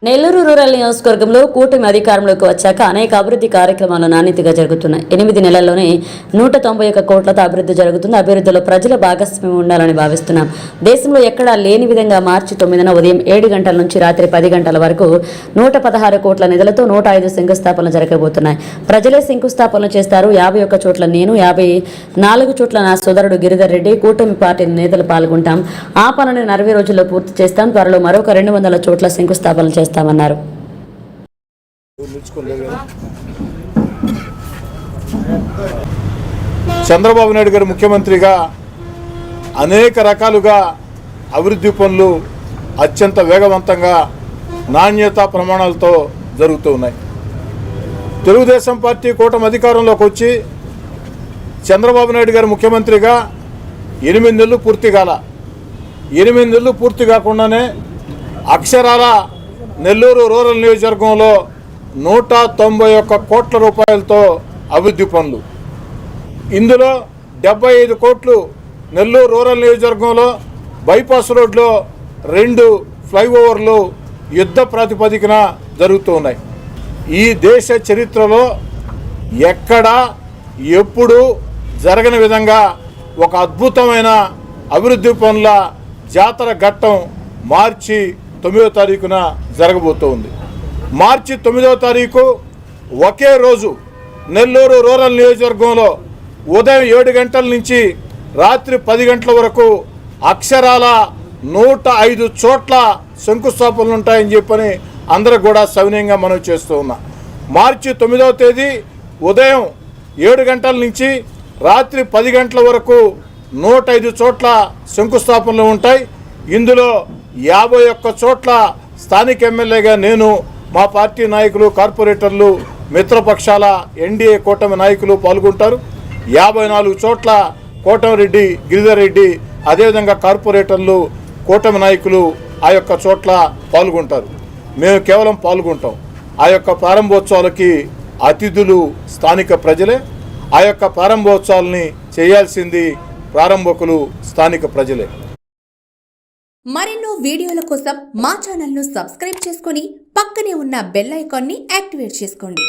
Nellore rural నియోజకవర్గంలో కూటమి అధికారంలోకి వచ్చాక అనేక అభివృద్ధి కార్యక్రమాలు నాణ్యతగా జరుగుతున్నాయి. 8 నెలల్లోనే 191 కోట్లతో అభివృద్ధి జరుగుతుంది. అభివృద్ధిలో ప్రజల భాగస్వామ్యం ఉండాలని భావిస్తున్నాం. దేశంలో ఎక్కడా లేని విధంగా మార్చి 9న ఉదయం 7 గంటల నుంచి రాత్రి 10 గంటల వరకు 116 కోట్ల నిధులతో 105 శంకుస్థాపనలు జరగబోతున్నాయి. ప్రజలే శంకుస్థాపనలు చేస్తారు. 51 చోట్ల నేను, 54 చోట్ల నా సోదరుడు గిరిధర్ రెడ్డి, కూటమి పార్టీ నేతలు పాల్గొంటాం. ఆ పనులను 40 రోజుల్లో పూర్తి చేస్తాం. త్వరలో మరొక 200 చోట్ల శంకుస్థాపనలు చేస్తామన్నారు. చంద్రబాబు నాయుడు గారు ముఖ్యమంత్రిగా అనేక రకాలుగా అభివృద్ధి పనులు అత్యంత వేగవంతంగా నాణ్యతా ప్రమాణాలతో జరుగుతూ ఉన్నాయి. తెలుగుదేశం పార్టీ కూటమి అధికారంలోకి వచ్చి చంద్రబాబు నాయుడు గారు ముఖ్యమంత్రిగా 8 నెలలు పూర్తి కాల. 8 నెలలు పూర్తి కాకుండానే అక్షరాల నెల్లూరు రూరల్ నియోజకవర్గంలో 191 కోట్ల రూపాయలతో అభివృద్ధి పనులు. ఇందులో 75 కోట్లు నెల్లూరు రూరల్ నియోజకవర్గంలో బైపాస్ రోడ్లో 2 ఫ్లైఓవర్లు యుద్ధ ప్రాతిపదికన జరుగుతూ ఉన్నాయి. ఈ దేశ చరిత్రలో ఎక్కడా ఎప్పుడు జరగని విధంగా ఒక అద్భుతమైన అభివృద్ధి పనుల జాతర ఘట్టం మార్చి 9వ తారీఖున జరగబోతోంది. మార్చి 9వ తారీఖు ఒకే రోజు నెల్లూరు రూరల్ నియోజకవర్గంలో ఉదయం 7 గంటల నుంచి రాత్రి 10 గంటల వరకు అక్షరాల 105 చోట్ల శంకుస్థాపనలు ఉంటాయని చెప్పని అందరూ కూడా సవినయంగా మనం చేస్తూ ఉన్నాం. మార్చి 9వ తేదీ ఉదయం 7 గంటల నుంచి రాత్రి 10 గంటల వరకు 105 చోట్ల శంకుస్థాపనలు ఉంటాయి. ఇందులో 51 చోట్ల స్థానిక ఎమ్మెల్యేగా నేను, మా పార్టీ నాయకులు, కార్పొరేటర్లు, మిత్రపక్షాల ఎన్డీఏ కూటమి నాయకులు పాల్గొంటారు. 54 చోట్ల కోటమిరెడ్డి, గిరిధర్ రెడ్డి, అదేవిధంగా కార్పొరేటర్లు, కూటమి నాయకులు ఆ యొక్క చోట్ల పాల్గొంటారు. మేము కేవలం పాల్గొంటాం. ఆ యొక్క ప్రారంభోత్సవాలకి అతిథులు స్థానిక ప్రజలే. ఆ యొక్క ప్రారంభోత్సవాలని చేయాల్సింది ప్రారంభకులు స్థానిక ప్రజలే. మరెన్నో వీడియోల కోసం మా ఛానల్ను సబ్స్క్రైబ్ చేసుకొని పక్కనే ఉన్న బెల్ ఐకాన్ని యాక్టివేట్ చేసుకోండి.